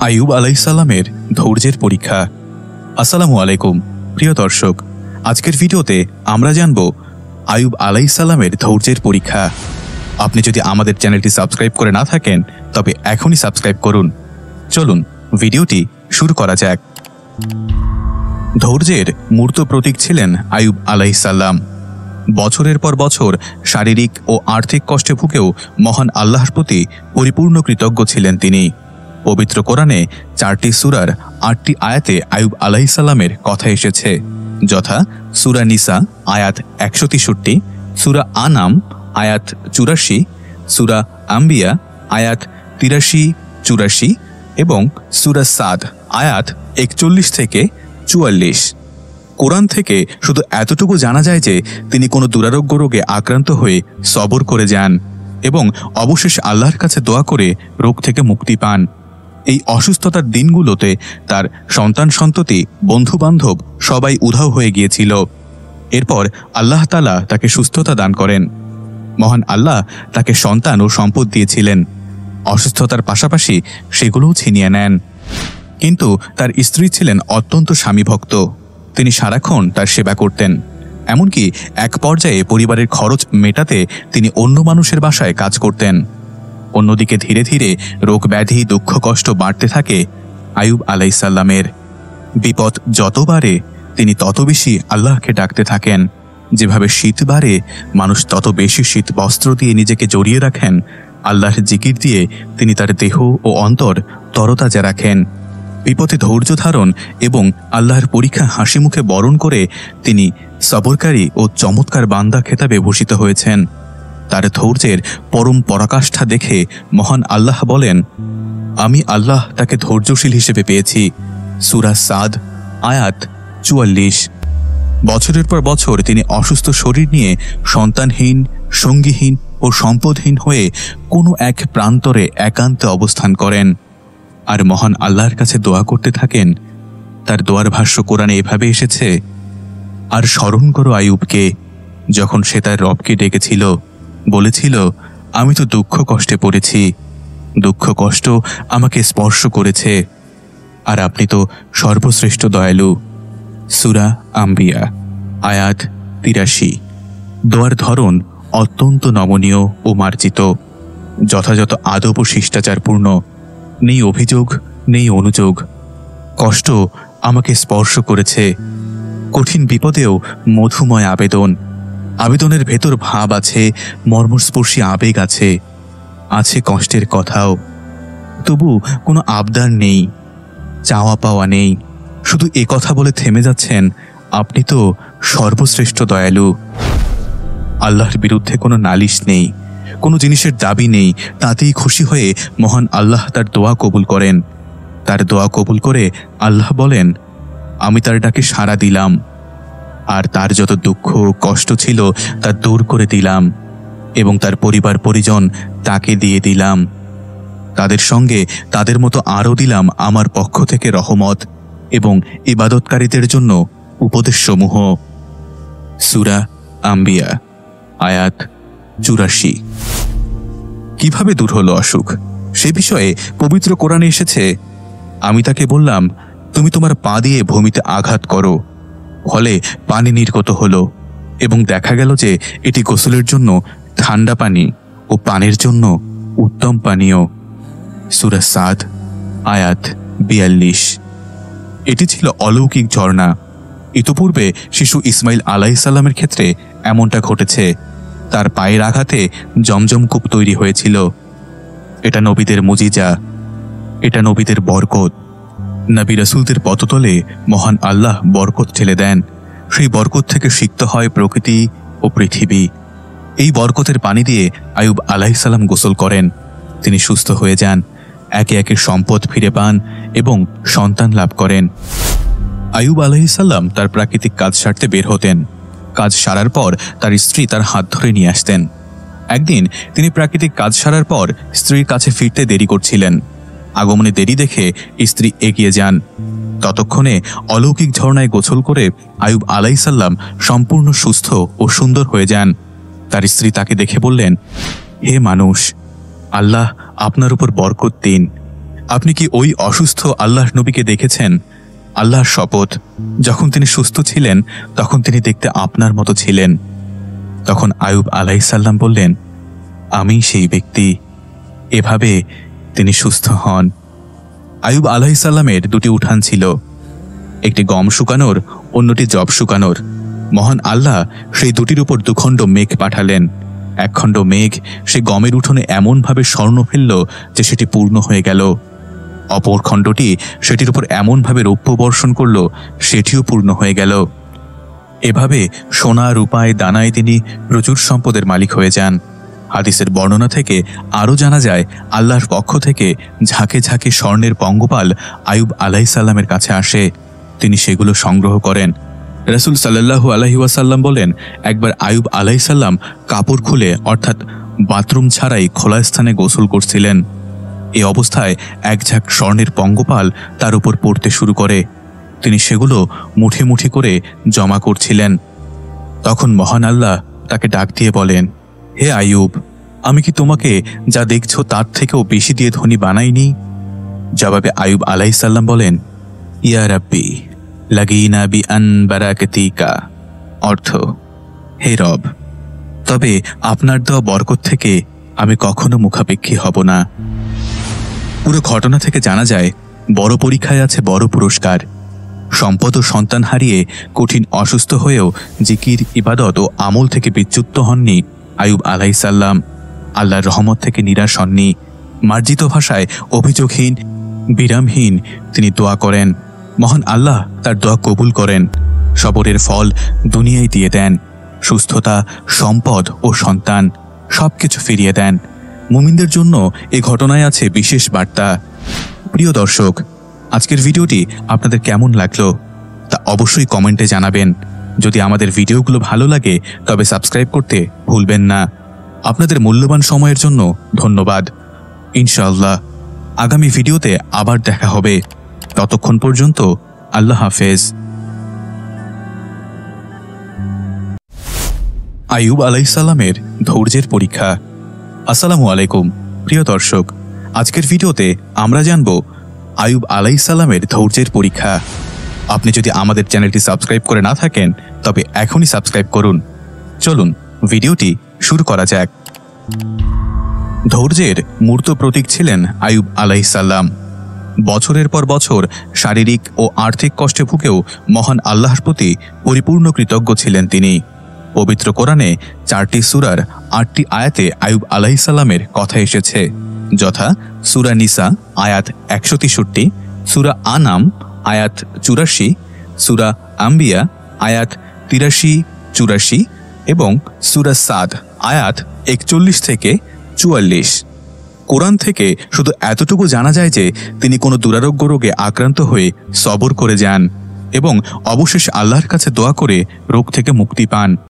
আইয়ুব আলাইহিসসালামের ধৈর্যের পরীক্ষা। আসসালামু আলাইকুম প্রিয় দর্শক, আজকের ভিডিওতে আমরা জানব আইয়ুব আলাইহিসসালামের ধৈর্যের পরীক্ষা। আপনি যদি আমাদের চ্যানেলটি সাবস্ক্রাইব করে না থাকেন তবে এখনই সাবস্ক্রাইব করুন। চলুন ভিডিওটি শুরু করা যাক। ধৈর্যের মূর্ত প্রতীক ছিলেন আইয়ুব আলাইহিসসালাম। বছরের পর বছর শারীরিক ও আর্থিক কষ্টে ভুগেও মহান আল্লাহর প্রতি পরিপূর্ণ কৃতজ্ঞ ছিলেন তিনি। পবিত্র কোরআনে 4টি সূরার 8টি আয়াতে আইয়ুব আলাইহিসসালামের কথা এসেছে, যথা সূরা নিসা আয়াত 163, সূরা আনাম আয়াত 84, সূরা আম্বিয়া আয়াত 83-84 এবং সূরা সাদ আয়াত 41 থেকে 44। কোরআন থেকে শুধু এতটুকু জানা যায় যে তিনি কোনো দুরারোগ্য রোগে আক্রান্ত হয়ে সবর করে যান এবং অবশেষে আল্লাহর কাছে দোয়া করে রোগ থেকে মুক্তি পান। এই অসুস্থতার দিনগুলোতে তার সন্তান সন্ততি, বন্ধু বান্ধব সবাই উধাও হয়ে গিয়েছিল। এরপর আল্লাহ তাআলা তাকে সুস্থতা দান করেন। মহান আল্লাহ তাকে সন্তান ও সম্পদ দিয়েছিলেন। অসুস্থতার পাশাপাশি সেগুলোও ছিনিয়ে নেন। কিন্তু তার স্ত্রী ছিলেন অত্যন্ত স্বামীভক্ত। তিনি সারাক্ষণ তার সেবা করতেন। এমনকি এক পর্যায়ে পরিবারের খরচ মেটাতে তিনি অন্য মানুষের বাসায় কাজ করতেন। অন্যদিকে ধীরে ধীরে রোগ ব্যাধি, দুঃখ কষ্ট বাড়তে থাকে আইয়ুব আলাইহিসসালামের। বিপদ যত বাড়ে তিনি তত বেশি আল্লাহকে ডাকতে থাকেন। যেভাবে শীত বাড়ে মানুষ তত বেশি শীত বস্ত্র দিয়ে নিজেকে জড়িয়ে রাখেন, আল্লাহর জিকির দিয়ে তিনি তার দেহ ও অন্তর তরতাজা রাখেন। বিপদে ধৈর্য ধারণ এবং আল্লাহর পরীক্ষা হাসি মুখে বরণ করে তিনি সবরকারী ও চমৎকার বান্দা খেতাবে ভূষিত হয়েছেন। তার ধৈর্যের পরম পরাকাষ্ঠা দেখে মহান আল্লাহ বলেন, আমি আল্লাহ তাকে ধৈর্যশীল হিসেবে পেয়েছি। সূরা সাদ আয়াত 44। বছরের পর বছর তিনি অসুস্থ শরীর নিয়ে সন্তানহীন, সঙ্গীহীন ও সম্পদহীন হয়ে কোনো এক প্রান্তরে একান্তে অবস্থান করেন আর মহান আল্লাহর কাছে দোয়া করতে থাকেন। তার দোয়ার ভাষ্য কোরআনে এভাবে এসেছে, আর স্মরণ করো আইয়ুবকে, যখন সে তার রবকে ডেকেছিল, বলেছিল, আমি তো দুঃখ কষ্টে পড়েছি, দুঃখ কষ্ট আমাকে স্পর্শ করেছে, আর আপনি তো সর্বশ্রেষ্ঠ দয়ালু। সূরা আম্বিয়া আয়াত 83। দোয়ার ধরন অত্যন্ত নমনীয় ও মার্জিত, যথাযথ আদব ও শিষ্টাচারপূর্ণ। নেই অভিযোগ, নেই অনুযোগ। কষ্ট আমাকে স্পর্শ করেছে, কঠিন বিপদেও মধুময় আবেদন। আবেদনের ভেতর ভাব আছে, মর্মস্পর্শী আবেগ আছে, আছে কষ্টের কথাও। তবু কোনো আবদার নেই, চাওয়া পাওয়া নেই। শুধু এ কথা বলে থেমে যাচ্ছেন, আপনি তো সর্বশ্রেষ্ঠ দয়ালু। আল্লাহর বিরুদ্ধে কোনো নালিশ নেই, কোনো জিনিসের দাবি নেই। তাতেই খুশি হয়ে মহান আল্লাহ তার দোয়া কবুল করেন। তার দোয়া কবুল করে আল্লাহ বলেন, আমি তার ডাকে সাড়া দিলাম আর তার যত দুঃখ কষ্ট ছিল তা দূর করে দিলাম এবং তার পরিবার পরিজন তাকে দিয়ে দিলাম। তাদের সঙ্গে তাদের মতো আরও দিলাম আমার পক্ষ থেকে রহমত এবং ইবাদতকারীদের জন্য উপদেশসমূহ। সূরা আম্বিয়া আয়াত 84। কিভাবে দূর হলো অসুখ সে বিষয়ে পবিত্র কোরআনে এসেছে, আমি তাকে বললাম, তুমি তোমার পা দিয়ে ভূমিতে আঘাত করো, ফলে পানি নির্গত হলো এবং দেখা গেল যে এটি গোসলের জন্য ঠান্ডা পানি ও পানের জন্য উত্তম পানীয়। সূরা সাদ আয়াত 42। এটি ছিল অলৌকিক ঝর্ণা। ইতোপূর্বে শিশু ইসমাইল আলাইহিসসালামের ক্ষেত্রে এমনটা ঘটেছে। তার পায়ের আঘাতে জমজম কূপ তৈরি হয়েছিল। এটা নবীদের মুজিজা, এটা নবীদের বরকত। নবী রাসূলদের পদতলে মহান আল্লাহ বরকত ঠেলে দেন। সেই বরকত থেকে সিক্ত হয় প্রকৃতি ও পৃথিবী। এই বরকতের পানি দিয়ে আইয়ুব আলাইহিসসালাম গোসল করেন। তিনি সুস্থ হয়ে যান, একে একে সম্পদ ফিরে পান এবং সন্তান লাভ করেন। আইয়ুব আলাইহিসসালাম তার প্রাকৃতিক কাজ সারতে বের হতেন। কাজ সারার পর তার স্ত্রী তার হাত ধরে নিয়ে আসতেন। একদিন তিনি প্রাকৃতিক কাজ সারার পর স্ত্রীর কাছে ফিরতে দেরি করছিলেন। আগমনে দেরি দেখে স্ত্রী এগিয়ে যান। ততক্ষণে অলৌকিক ঝর্ণায় গোসল করে আইয়ুব আলাইহিসসালাম সম্পূর্ণ সুস্থ ও সুন্দর হয়ে যান। তার স্ত্রী তাকে দেখে বললেন, হে মানুষ, আল্লাহ আপনার উপর বরকত দিন। আপনি কি ওই অসুস্থ আল্লাহর নবীকে দেখেছেন? আল্লাহর শপথ, যখন তিনি সুস্থ ছিলেন তখন তিনি দেখতে আপনার মতো ছিলেন। তখন আয়ুব আলাইহিসসালাম বললেন, আমি সেই ব্যক্তি। এভাবে তিনি সুস্থ হন। আয়ুব আলাইহিসসালামের দুটি উঠান ছিল, একটি গম শুকানোর, অন্যটি জব শুকানোর। মহান আল্লাহ সেই দুটির উপর দুখণ্ড মেঘ পাঠালেন। এক খণ্ড মেঘ সে গমের উঠোনে এমনভাবে স্বর্ণ ফেলল যে সেটি পূর্ণ হয়ে গেল। অপর খণ্ডটি সেটির উপর এমনভাবে রৌপ্য বর্ষণ করল, সেটিও পূর্ণ হয়ে গেল। এভাবে সোনা রূপায় দানায় তিনি প্রচুর সম্পদের মালিক হয়ে যান। হাদিসের বর্ণনা থেকে আরও জানা যায়, আল্লাহর পক্ষ থেকে ঝাঁকে ঝাঁকে স্বর্ণের পঙ্গপাল আয়ুব আলাইহিসসালামের কাছে আসে। তিনি সেগুলো সংগ্রহ করেন। রাসূল সাল্লাল্লাহু আলাইহি ওয়াসাল্লাম বলেন, একবার আয়ুব আলাইহিসসালাম কাপড় খুলে, অর্থাৎ বাথরুম ছাড়াই খোলা স্থানে গোসল করছিলেন। এই অবস্থায় এক ঝাঁক স্বর্ণের পঙ্গপাল তার উপর পড়তে শুরু করে। তিনি সেগুলো মুঠে মুঠে করে জমা করছিলেন। তখন মহান আল্লাহ তাকে ডাক দিয়ে বলেন, হে আয়ুব, আমি কি তোমাকে যা দেখছো তার থেকেও বেশি দিয়ে ধনী বানাইনি? জবাবে আয়ুব আলাইহিসসালাম বলেন, ইয়া রাব্বি লাগিনা বি আন বারাকাতিকা, অর্থ, হে রব, তবে আপনার দেওয়া বরকত থেকে আমি কখনো মুখাপেক্ষী হব না। পুরো ঘটনা থেকে জানা যায়, বড় পরীক্ষায় আছে বড় পুরস্কার। সম্পদ ও সন্তান হারিয়ে কঠিন অসুস্থ হয়েও জিকির, ইবাদত ও আমল থেকে বিচ্যুত হননি আয়ুব আলাইহিসসালাম। আল্লাহর রহমত থেকে নিরাশ হননি। মার্জিত ভাষায় অভিযোগহীন, বিরামহীন তিনি দোয়া করেন। মহান আল্লাহ তার দোয়া কবুল করেন। সবরের ফল দুনিয়ায় দিয়ে দেন। সুস্থতা, সম্পদ ও সন্তান সবকিছু ফিরিয়ে দেন। মুমিনদের জন্য এ ঘটনায় আছে বিশেষ বার্তা। প্রিয় দর্শক, আজকের ভিডিওটি আপনাদের কেমন লাগলো তা অবশ্যই কমেন্টে জানাবেন। যদি আমাদের ভিডিওগুলো ভালো লাগে তবে সাবস্ক্রাইব করতে ভুলবেন না। আপনাদের মূল্যবান সময়ের জন্য ধন্যবাদ। ইনশাআল্লাহ আগামী ভিডিওতে আবার দেখা হবে। ততক্ষণ পর্যন্ত আল্লাহ হাফেজ। আয়ুব আলাইহিসসালামের ধৈর্যের পরীক্ষা। আসসালামু আলাইকুম প্রিয় দর্শক, আজকের ভিডিওতে আমরা জানব আয়ুব আলাইহিসসালামের ধৈর্যের পরীক্ষা। আপনি যদি আমাদের চ্যানেলটি সাবস্ক্রাইব করে না থাকেন তবে এখনই সাবস্ক্রাইব করুন। চলুন ভিডিওটি শুরু করা যাক। ধৈর্যের মূর্ত প্রতীক ছিলেন আয়ুব আলাইহিসসালাম। বছরের পর বছর শারীরিক ও আর্থিক কষ্টে ভুগেও মহান আল্লাহর প্রতি পরিপূর্ণ কৃতজ্ঞ ছিলেন তিনি। পবিত্র কোরআনে 4টি সূরার 8টি আয়াতে আয়ুব আলাইহিসসালামের কথা এসেছে, যথা সূরা নিসা আয়াত 163, সূরা আনাম আয়াত 84, সূরা আম্বিয়া আয়াত 83-84 এবং সূরা সাদ আয়াত 41 থেকে 44। কোরআন থেকে শুধু এতটুকু জানা যায় যে তিনি কোনো দুরারোগ্য রোগে আক্রান্ত হয়ে সবর করে যান এবং অবশেষে আল্লাহর কাছে দোয়া করে রোগ থেকে মুক্তি পান।